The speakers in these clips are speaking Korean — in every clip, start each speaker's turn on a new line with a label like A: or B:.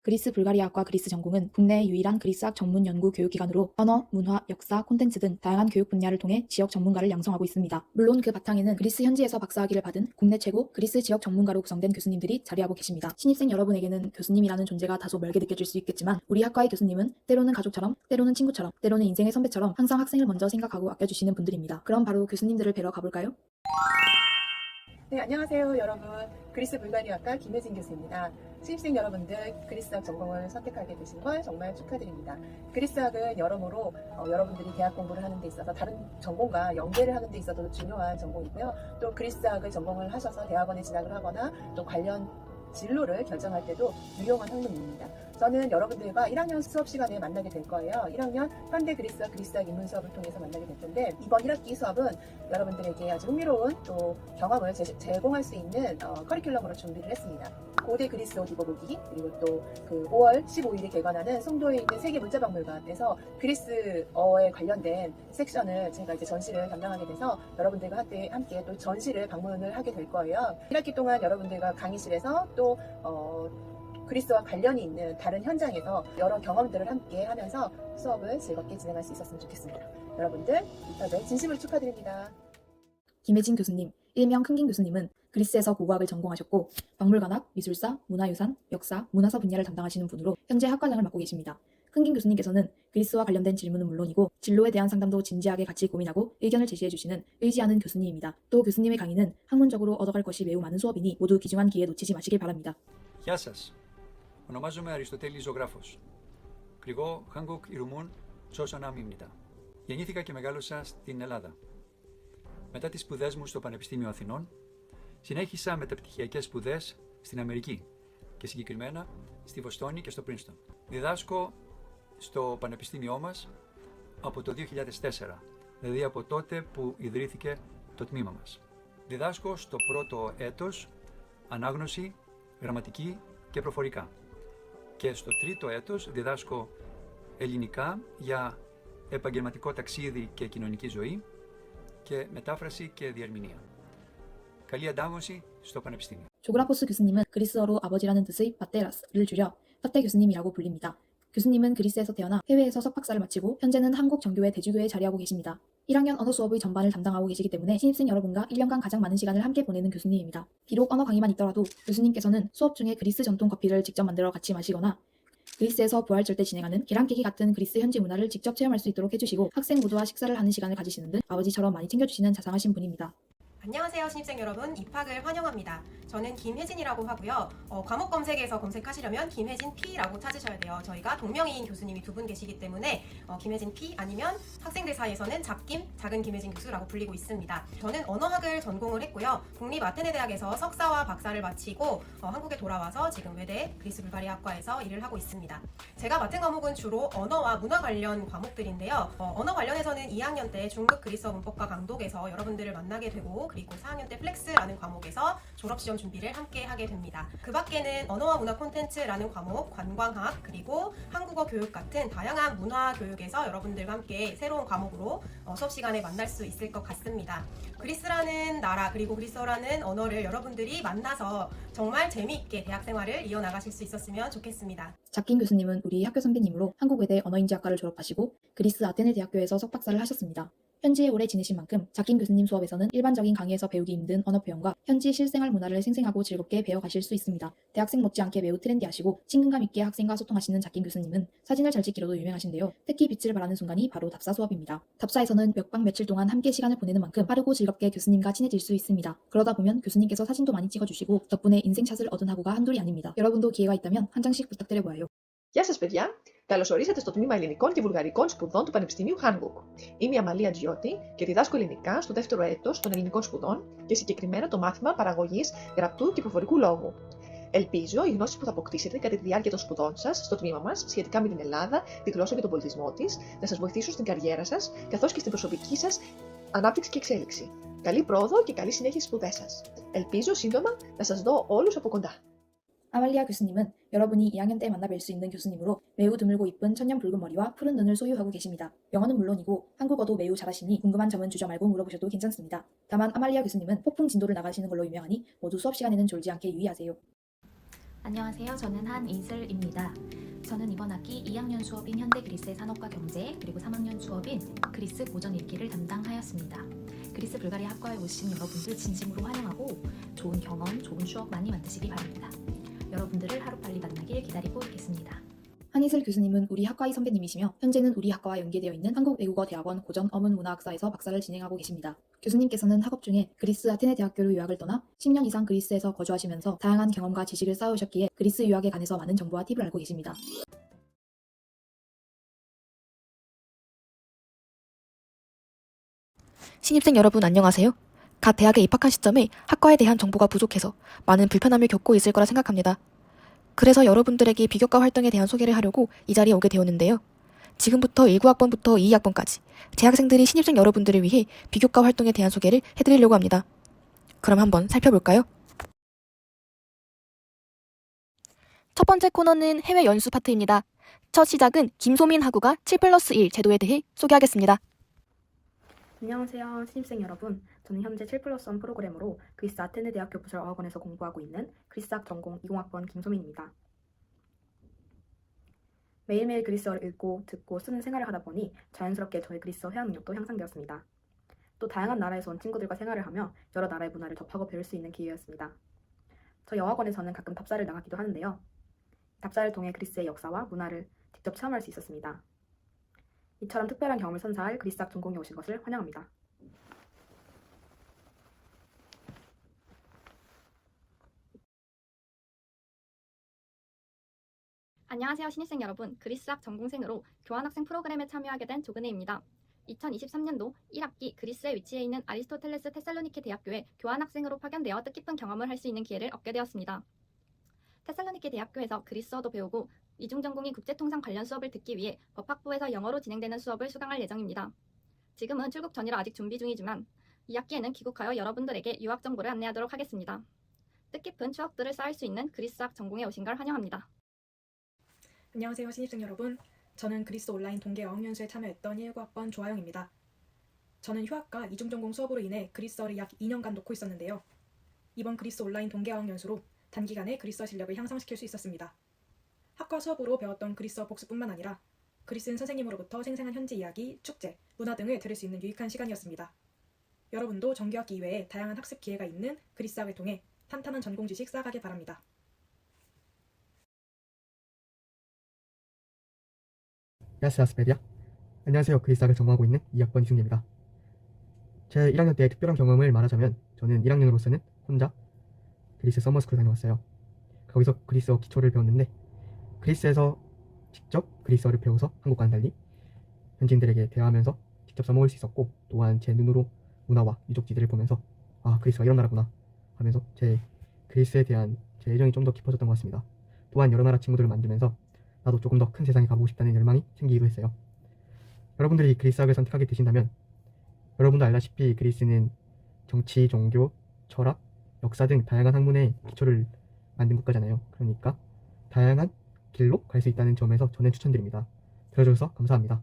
A: 그리스 불가리아학과 그리스 전공은 국내 유일한 그리스학 전문 연구 교육기관으로 언어, 문화, 역사, 콘텐츠 등 다양한 교육 분야를 통해 지역 전문가를 양성하고 있습니다. 물론 그 바탕에는 그리스 현지에서 박사학위를 받은 국내 최고 그리스 지역 전문가로 구성된 교수님들이 자리하고 계십니다. 신입생 여러분에게는 교수님이라는 존재가 다소 멀게 느껴질 수 있겠지만 우리 학과의 교수님은 때로는 가족처럼, 때로는 친구처럼, 때로는 인생의 선배처럼 항상 학생을 먼저 생각하고 아껴주시는 분들입니다. 그럼 바로 교수님들을 뵈러 가볼까요?
B: 네, 안녕하세요 여러분. 그리스 불가리아학과 김혜진 교수입니다. 신입생 여러분들 그리스학 전공을 선택하게 되신 걸 정말 축하드립니다. 그리스학은 여러모로 여러분들이 대학 공부를 하는 데 있어서 다른 전공과 연계를 하는 데 있어서 중요한 전공이고요. 또 그리스학을 전공을 하셔서 대학원에 진학을 하거나 또 관련 진로를 결정할 때도 유용한 학문입니다. 저는 여러분들과 1학년 수업 시간에 만나게 될 거예요. 1학년 현대 그리스와 그리스학 입문 수업을 통해서 만나게 될 텐데 이번 1학기 수업은 여러분들에게 아주 흥미로운 또 경험을 제공할 수 있는 커리큘럼으로 준비를 했습니다. 고대 그리스 옷 입어보기, 그리고 또 그 5월 15일에 개관하는 송도에 있는 세계 문자박물관에서 그리스어에 관련된 섹션을 제가 이제 전시를 담당하게 돼서 여러분들과 함께 또 전시를 방문을 하게 될 거예요. 1학기 동안 여러분들과 강의실에서 또 그리스와 관련이 있는 다른 현장에서 여러 경험들을 함께 하면서 수업을 즐겁게 진행할 수 있었으면 좋겠습니다. 여러분들 입학을 진심으로 축하드립니다.
A: 김혜진 교수님, 일명 큰김 교수님은 그리스에서 고고학을 전공하셨고 박물관학, 미술사, 문화유산, 역사, 문화사 분야를 담당하시는 분으로 현재 학과장을 맡고 계십니다. 큰김 교수님께서는 그리스와 관련된 질문은 물론이고 진로에 대한 상담도 진지하게 같이 고민하고 의견을 제시해주시는 의지하는 교수님입니다. 또 교수님의 강의는 학문적으로 얻어갈 것이 매우 많은 수업이니 모두 귀중한 기회 놓치지 마시길 바랍니다.
C: Γεια σας. Ονομάζομαι Αριστοτέλης Ζωγράφος. Κρηγώ Χάνγκοκ Ιρουμούν Τσόσανάμιμνητα. Γεννήθηκα και μεγάλωσα στην Ελλάδα. Μετά τις σπουδές μου στο Πανεπιστήμιο Αθηνών, συνέχισα μεταπτυχιακές σπουδές στην Αμερική και συγκεκριμένα στη Βοστόνη και στο Πρίνστον. Διδάσκω στο Πανεπιστήμιό μας από το 2004, δηλαδή από τότε που ιδρύθηκε το τμήμα μας. Διδάσκω στο πρώτο έτος ανάγνωση, γραμματική και προφορικά. Και στο τρίτο έτος διδάσκω ελληνικά για επαγγελματικό ταξίδι και κοινωνική ζωή και μετάφραση και διερμηνία. καλή αντάμωση στο Πανεπιστήμιο.
A: 조그라포스 교수님은 그리스어로 아버지라는 뜻의 파테라스를 줄여 파테 교수님이라고 불립니다. 교수님은 그리스에서 태어나 해외에서 석박사를 마치고 현재는 한국 정교회 대주교에 자리하고 계십니다. 1학년 언어 수업의 전반을 담당하고 계시기 때문에 신입생 여러분과 1년간 가장 많은 시간을 함께 보내는 교수님입니다. 비록 언어 강의만 있더라도 교수님께서는 수업 중에 그리스 전통 커피를 직접 만들어 같이 마시거나 그리스에서 부활절 때 진행하는 계란 깨기 같은 그리스 현지 문화를 직접 체험할 수 있도록 해주시고 학생 모두와 식사를 하는 시간을 가지시는 등 아버지처럼 많이 챙겨주시는 자상하신 분입니다.
D: 안녕하세요 신입생 여러분, 입학을 환영합니다. 저는 김혜진이라고 하고요. 과목 검색에서 검색하시려면 김혜진 P라고 찾으셔야 돼요. 저희가 동명이인 교수님이 두 분 계시기 때문에 김혜진 P 아니면 학생들 사이에서는 잡김, 작은 김혜진 교수라고 불리고 있습니다. 저는 언어학을 전공을 했고요. 국립아테네대학에서 석사와 박사를 마치고 한국에 돌아와서 지금 외대 그리스 불가리아학과에서 일을 하고 있습니다. 제가 맡은 과목은 주로 언어와 문화 관련 과목들인데요. 언어 관련해서는 2학년 때 중급 그리스어 문법과 강독에서 여러분들을 만나게 되고 그리고 4학년 때 플렉스라는 과목에서 졸업시험 준비를 함께 하게 됩니다. 그 밖에는 언어와 문화 콘텐츠라는 과목, 관광학, 그리고 한국어 교육 같은 다양한 문화 교육에서 여러분들과 함께 새로운 과목으로 수업 시간에 만날 수 있을 것 같습니다. 그리스라는 나라 그리고 그리스어라는 언어를 여러분들이 만나서 정말 재미있게 대학 생활을 이어나가실 수 있었으면 좋겠습니다.
A: 잡긴 교수님은 우리 학교 선배님으로 한국외대 언어인지학과를 졸업하시고 그리스 아테네 대학교에서 석박사를 하셨습니다. 현지에 오래 지내신 만큼 잡긴 교수님 수업에서는 일반적인 강의에서 배우기 힘든 언어 표현과 현지 실생활 문화를 생생하고 즐겁게 배워가실 수 있습니다. 대학생 못지않게 매우 트렌디하시고 친근감 있게 학생과 소통하시는 잡긴 교수님은 사진을 잘 찍기로도 유명하신데요. 특히 빛을 발하는 순간이 바로 답사 수업입니다. 답사에서는 몇 박 며칠 동안 함께 시간을 보내는 만큼 빠르고 즐겁게 교수님과 친해질 수 있습니다. 그러다 보면 교수님께서 사진도 많이 찍어주시고 덕분에 인생샷을 얻은 학우가 한둘이 아닙니다. 여러분도 기회가 있다면 한 장씩 부탁드려보아요.
E: Γεια σας, παιδιά! Καλώς ορίσατε στο τμήμα Ελληνικών και Βουλγαρικών Σπουδών του Πανεπιστημίου Χάνγκοκ. Είμαι η Αμαλία Τζιώτη και διδάσκω ελληνικά στο δεύτερο έτος των ελληνικών σπουδών και συγκεκριμένα το μάθημα παραγωγής γραπτού και προφορικού λόγου. Ελπίζω οι γνώσεις που θα αποκτήσετε κατά τη διάρκεια των σπουδών σας στο τμήμα μας σχετικά με την Ελλάδα, τη γλώσσα και τον πολιτισμό της να σας βοηθήσουν στην καριέρα σας καθώς και στην προσωπική σας ανάπτυξη και εξέλιξη. Καλή πρόοδο και καλή συνέχεια στις σπουδές σας. Ελπίζω σύντομα να σας δω όλους από κοντά.
A: 아말리아 교수님은 여러분이 2학년 때 만나 뵐 수 있는 교수님으로 매우 드물고 이쁜 천년 붉은 머리와 푸른 눈을 소유하고 계십니다. 영어는 물론이고 한국어도 매우 잘하시니 궁금한 점은 주저 말고 물어보셔도 괜찮습니다. 다만 아말리아 교수님은 폭풍 진도를 나가시는 걸로 유명하니 모두 수업 시간에는 졸지 않게 유의하세요. 안녕하세요. 저는 한이슬입니다. 저는 이번 학기 2학년 수업인 현대 그리스의 산업과 경제 그리고 3학년 수업인 그리스 고전 읽기를 담당하였습니다. 그리스 불가리아 학과에 오신 여러분들 진심으로 환영하고 좋은 경험, 좋은 추억 많이 만드시기 바랍니다. 여러분들을 하루빨리 만나길 기다리고 있겠습니다. 한이슬 교수님은 우리 학과의 선배님이시며 현재는 우리 학과와 연계되어 있는 한국외국어대학원 고전 어문문화학사에서 박사를 진행하고 계십니다. 교수님께서는 학업 중에 그리스 아테네 대학교로 유학을 떠나 10년 이상 그리스에서 거주하시면서 다양한 경험과 지식을 쌓으셨기에 그리스 유학에 관해서 많은 정보와 팁을 알고 계십니다.
F: 신입생 여러분 안녕하세요. 갓 대학에 입학한 시점에 학과에 대한 정보가 부족해서 많은 불편함을 겪고 있을 거라 생각합니다. 그래서 여러분들에게 비교과 활동에 대한 소개를 하려고 이 자리에 오게 되었는데요. 지금부터 19학번부터 22학번까지 재학생들이 신입생 여러분들을 위해 비교과 활동에 대한 소개를 해드리려고 합니다. 그럼 한번 살펴볼까요? 첫 번째 코너는 해외 연수 파트입니다. 첫 시작은 김소민 학우가 7+1 제도에 대해 소개하겠습니다.
G: 안녕하세요. 신입생 여러분. 저는 현재 7+1 프로그램으로 그리스 아테네 대학교 부설어학원에서 공부하고 있는 그리스학 전공 20학번 김소민입니다. 매일매일 그리스어를 읽고 듣고 쓰는 생활을 하다 보니 자연스럽게 저의 그리스어 회화 능력도 향상되었습니다. 또 다양한 나라에서 온 친구들과 생활을 하며 여러 나라의 문화를 접하고 배울 수 있는 기회였습니다. 저희 어학원에서는 가끔 답사를 나가기도 하는데요. 답사를 통해 그리스의 역사와 문화를 직접 체험할 수 있었습니다. 이처럼 특별한 경험을 선사할 그리스학 전공에 오신 것을 환영합니다.
H: 안녕하세요 신입생 여러분. 그리스학 전공생으로 교환학생 프로그램에 참여하게 된 조근혜입니다. 2023년도 1학기 그리스에 위치해 있는 아리스토텔레스 테살로니케 대학교에 교환학생으로 파견되어 뜻깊은 경험을 할 수 있는 기회를 얻게 되었습니다. 테살로니케 대학교에서 그리스어도 배우고 이중전공인 국제통상 관련 수업을 듣기 위해 법학부에서 영어로 진행되는 수업을 수강할 예정입니다. 지금은 출국 전이라 아직 준비 중이지만 2학기에는 귀국하여 여러분들에게 유학 정보를 안내하도록 하겠습니다. 뜻깊은 추억들을 쌓을 수 있는 그리스학 전공에 오신 걸 환영합니다.
I: 안녕하세요 신입생 여러분. 저는 그리스 온라인 동계 어학연수에 참여했던 19학번 조아영입니다. 저는 휴학과 이중전공 수업으로 인해 그리스어를 약 2년간 놓고 있었는데요. 이번 그리스 온라인 동계 어학연수로 단기간에 그리스어 실력을 향상시킬 수 있었습니다. 학과 수업으로 배웠던 그리스어 복습뿐만 아니라 그리스인 선생님으로부터 생생한 현지 이야기, 축제, 문화 등을 들을 수 있는 유익한 시간이었습니다. 여러분도 정규학기 이외에 다양한 학습 기회가 있는 그리스학을 통해 탄탄한 전공 지식 쌓아가길 바랍니다.
J: 야스아스페디아. 안녕하세요. 그리스학을 전공하고 있는 2학번 이승기입니다. 제 1학년 때 특별한 경험을 말하자면 저는 1학년으로서는 혼자 그리스 서머스쿨 다녀왔어요. 거기서 그리스어 기초를 배웠는데 그리스에서 직접 그리스어를 배워서 한국과는 달리 현지인들에게 대화하면서 직접 써먹을 수 있었고, 또한 제 눈으로 문화와 유적지들을 보면서 아, 그리스가 이런 나라구나 하면서 제 그리스에 대한 제 애정이 좀 더 깊어졌던 것 같습니다. 또한 여러 나라 친구들을 만들면서 나도 조금 더 큰 세상에 가보고 싶다는 열망이 생기기도 했어요. 여러분들이 그리스학을 선택하게 되신다면 여러분도 알다시피 그리스는 정치, 종교, 철학, 역사 등 다양한 학문의 기초를 만든 국가잖아요. 그러니까 다양한 길로 갈 수 있다는 점에서 저는 추천드립니다. 들어줘서 감사합니다.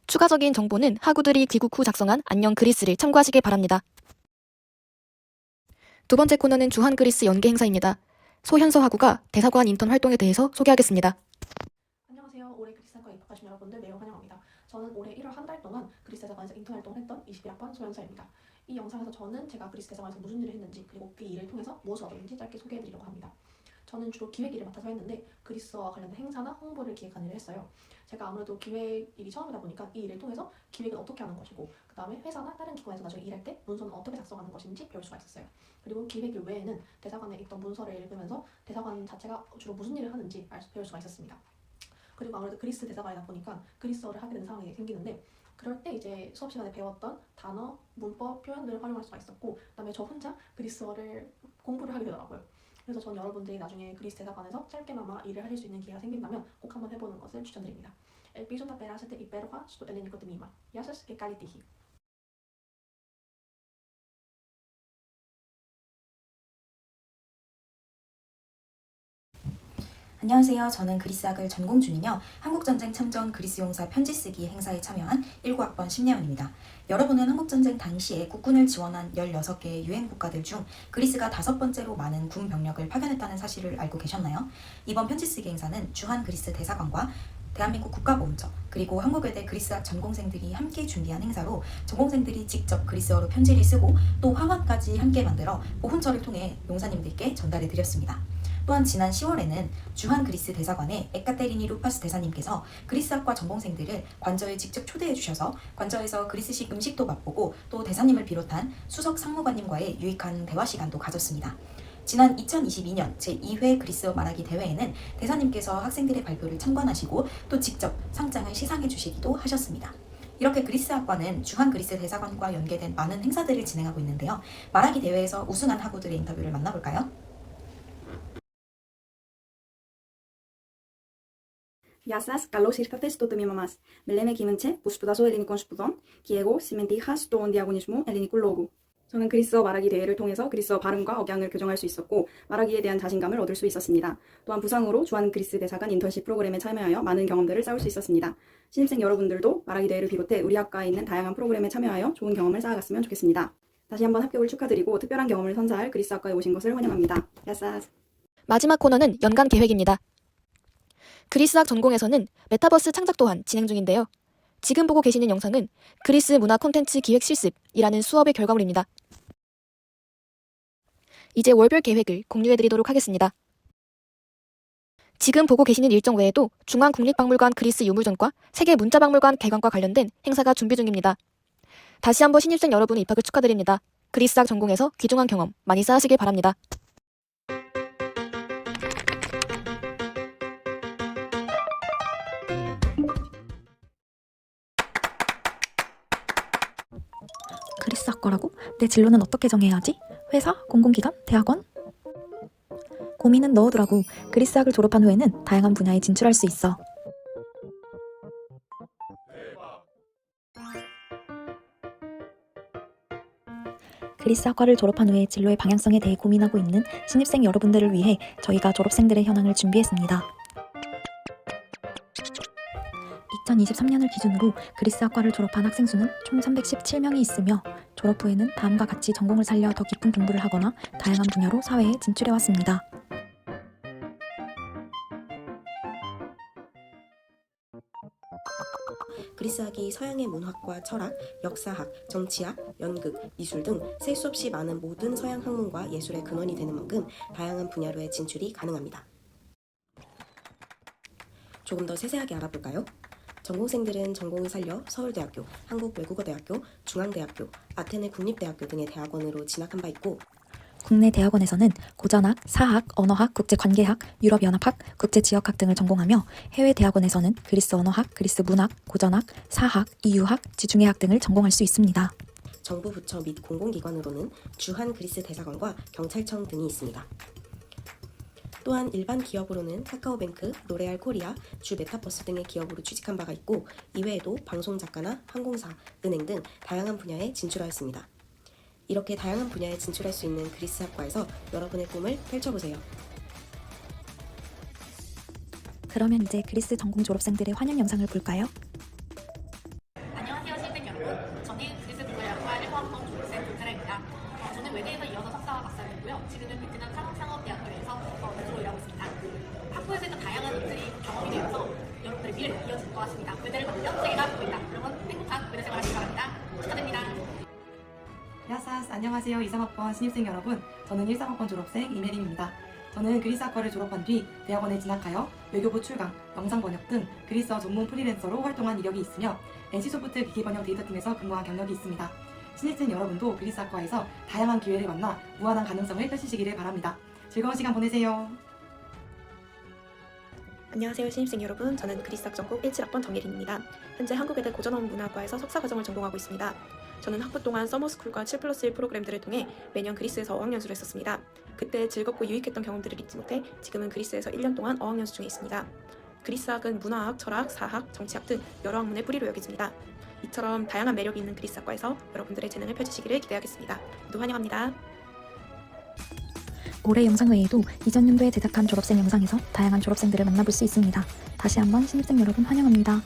F: 추가적인 정보는 학우들이 귀국 후 작성한 안녕 그리스를 참고하시길 바랍니다. 두 번째 코너는 주한 그리스 연계 행사입니다. 소현서 학우가 대사관 인턴 활동에 대해서 소개하겠습니다.
K: 안녕하세요. 올해 그리스학과에 입학하신 여러분들 매우 환영합니다. 저는 올해 1월 한 달 동안 그리스 대사관에서 인턴 활동을 했던 21학번 소현서입니다. 이 영상에서 저는 제가 그리스 대사관에서 무슨 일을 했는지, 그리고 그 일을 통해서 무엇을 얻었는지 짧게 소개해드리려고 합니다. 저는 주로 기획 일을 맡아서 했는데 그리스어와 관련된 행사나 홍보를 기획하는 일을 했어요. 제가 아무래도 기획 일이 처음이다 보니까 이 일을 통해서 기획은 어떻게 하는 것이고, 그 다음에 회사나 다른 기관에서 나중에 일할 때 문서는 어떻게 작성하는 것인지 배울 수가 있었어요. 그리고 기획 일 외에는 대사관에 있던 문서를 읽으면서 대사관 자체가 주로 무슨 일을 하는지 배울 수가 있었습니다. 그리고 아무래도 그리스 대사관이다 보니까 그리스어를 하게 되는 상황이 생기는데, 그럴 때 이제 수업 시간에 배웠던 단어, 문법, 표현들을 활용할 수가 있었고, 그 다음에 저 혼자 그리스어를 공부를 하게 되더라고요. 그래서 전 여러분들이 나중에 그리스 대사관에서 짧게나마 일을 하실 수 있는 기회가 생긴다면 꼭 한번 해보는 것을 추천드립니다. El piso na perasa de Iberwa sto eleniko de mima. Yases e kalitihi.
L: 안녕하세요. 저는 그리스학을 전공 중이며 한국전쟁 참전 그리스 용사 편지 쓰기 행사에 참여한 19학번 심예원입니다. 여러분은 한국전쟁 당시에 국군을 지원한 16개의 유엔 국가들 중 그리스가 5번째로 많은 군 병력을 파견했다는 사실을 알고 계셨나요? 이번 편지 쓰기 행사는 주한 그리스 대사관과 대한민국 국가보훈처 그리고 한국외대 그리스학 전공생들이 함께 준비한 행사로 전공생들이 직접 그리스어로 편지를 쓰고 또 화환까지 함께 만들어 보훈처를 통해 용사님들께 전달해 드렸습니다. 또한 지난 10월에는 주한 그리스 대사관의 에카테리니 루파스 대사님께서 그리스학과 전공생들을 관저에 직접 초대해 주셔서 관저에서 그리스식 음식도 맛보고 또 대사님을 비롯한 수석 상무관님과의 유익한 대화 시간도 가졌습니다. 지난 2022년 제2회 그리스어 말하기 대회에는 대사님께서 학생들의 발표를 참관하시고 또 직접 상장을 시상해 주시기도 하셨습니다. 이렇게 그리스학과는 주한 그리스 대사관과 연계된 많은 행사들을 진행하고 있는데요. 말하기 대회에서 우승한 학우들의 인터뷰를 만나볼까요?
G: Γεια σας, καλώς ήρθατε στο τμήμα μας. Με λένε Κίμεντσε, που σπουδάζω ελληνικών σπουδών και εγώ συμμετείχα στον διαγωνισμό ελληνικού λόγου. 저는 그리스어 말하기 대회를 통해서 그리스어 발음과 억양을 교정할 수 있었고 말하기에 대한 자신감을 얻을 수 있었습니다. 또한 부상으로 주한 그리스 대사관 인턴십 프로그램에 참여하여 많은 경험들을 쌓을 수 있었습니다. 신입생 여러분들도 말하기 대회를 비롯해 우리 학과에 있는 다양한 프로그램에 참여하여 좋은 경험을 쌓아갔으면 좋겠습니다. 다시 한번 합격을 축하드리고 특별한 경험을 선사할 그리스학과에 오신 것을 환영합니다. 야사스.
F: 마지막 코너는 연간 계획입니다. 그리스학 전공에서는 메타버스 창작 또한 진행 중인데요. 지금 보고 계시는 영상은 그리스 문화 콘텐츠 기획 실습이라는 수업의 결과물입니다. 이제 월별 계획을 공유해드리도록 하겠습니다. 지금 보고 계시는 일정 외에도 중앙국립박물관 그리스 유물전과 세계문자박물관 개관과 관련된 행사가 준비 중입니다. 다시 한번 신입생 여러분의 입학을 축하드립니다. 그리스학 전공에서 귀중한 경험 많이 쌓으시길 바랍니다.
A: 그리스학과라고? 내 진로는 어떻게 정해야 하지? 회사? 공공기관? 대학원? 고민은 넣어두라고. 그리스학을 졸업한 후에는 다양한 분야에 진출할 수 있어. 그리스학과를 졸업한 후에 진로의 방향성에 대해 고민하고 있는 신입생 여러분들을 위해 저희가 졸업생들의 현황을 준비했습니다. 2023년을 기준으로 그리스학과를 졸업한 학생 수는 총 317명이 있으며 졸업 후에는 다음과 같이 전공을 살려 더 깊은 공부를 하거나 다양한 분야로 사회에 진출해왔습니다.
L: 그리스학이 서양의 문학과 철학, 역사학, 정치학, 연극, 미술 등 셀 수 없이 많은 모든 서양 학문과 예술의 근원이 되는 만큼 다양한 분야로의 진출이 가능합니다. 조금 더 세세하게 알아볼까요? 전공생들은 전공을 살려 서울대학교, 한국외국어대학교, 중앙대학교, 아테네 국립대학교 등의 대학원으로 진학한 바 있고
A: 국내 대학원에서는 고전학, 사학, 언어학, 국제관계학, 유럽연합학, 국제지역학 등을 전공하며 해외 대학원에서는 그리스 언어학, 그리스 문학, 고전학, 사학, 이유학, 지중해학 등을 전공할 수 있습니다.
L: 정부 부처 및 공공기관으로는 주한 그리스 대사관과 경찰청 등이 있습니다. 또한 일반 기업으로는 카카오뱅크, 로레알 코리아, 주 메타버스 등의 기업으로 취직한 바가 있고 이외에도 방송작가나 항공사, 은행 등 다양한 분야에 진출하였습니다. 이렇게 다양한 분야에 진출할 수 있는 그리스학과에서 여러분의 꿈을 펼쳐보세요.
A: 그러면 이제 그리스 전공 졸업생들의 환영 영상을 볼까요?
M: 안녕하세요 신입생 여러분. 저는 그리스 북어대학과 1학번 졸업생 김사라입니다. 저는 외대에서 이어서 석사와 박사를 했고요. 지금은 베트남 산업상업대학교에서 교수로 일하고 있습니다. 학부에서도 다양한 일들이 경험이 되어서 여러분들의 미래를 이어질 것 같습니다. 외대를 받으면 세계가 보인다. 여러분 행복한 외대 생활 하시기 바랍니다. 축하드립니다.
N: 야사스, 안녕하세요 23학번 신입생 여러분. 저는 13학번 졸업생 이메림입니다. 저는 그리스학과를 졸업한 뒤 대학원에 진학하여 외교부 출강, 영상 번역 등 그리스어 전문 프리랜서로 활동한 이력이 있으며 NC소프트 기기번역 데이터팀에서 근무한 경력이 있습니다. 신입생 여러분도 그리스학과에서 다양한 기회를 만나 무한한 가능성을 펼치시기를 바랍니다. 즐거운 시간 보내세요.
K: 안녕하세요 신입생 여러분. 저는 그리스학 전공 17학번 정예린입니다. 현재 한국외대 고전어문문학과에서 석사과정을 전공하고 있습니다. 저는 학부 동안 서머스쿨과 7+1 프로그램들을 통해 매년 그리스에서 어학연수를 했었습니다. 그때 즐겁고 유익했던 경험들을 잊지 못해 지금은 그리스에서 1년 동안 어학연수 중에 있습니다. 그리스학은 문화학, 철학, 사학, 정치학 등 여러 학문의 뿌리로 여겨집니다. 이처럼 다양한 매력이 있는 그리스학과에서 여러분들의 재능을 펼치시기를 기대하겠습니다. 모두 환영합니다.
O: 올해 영상 외에도 이전 연도에 제작한 졸업생 영상에서 다양한 졸업생들을 만나볼 수 있습니다. 다시 한번 신입생 여러분 환영합니다.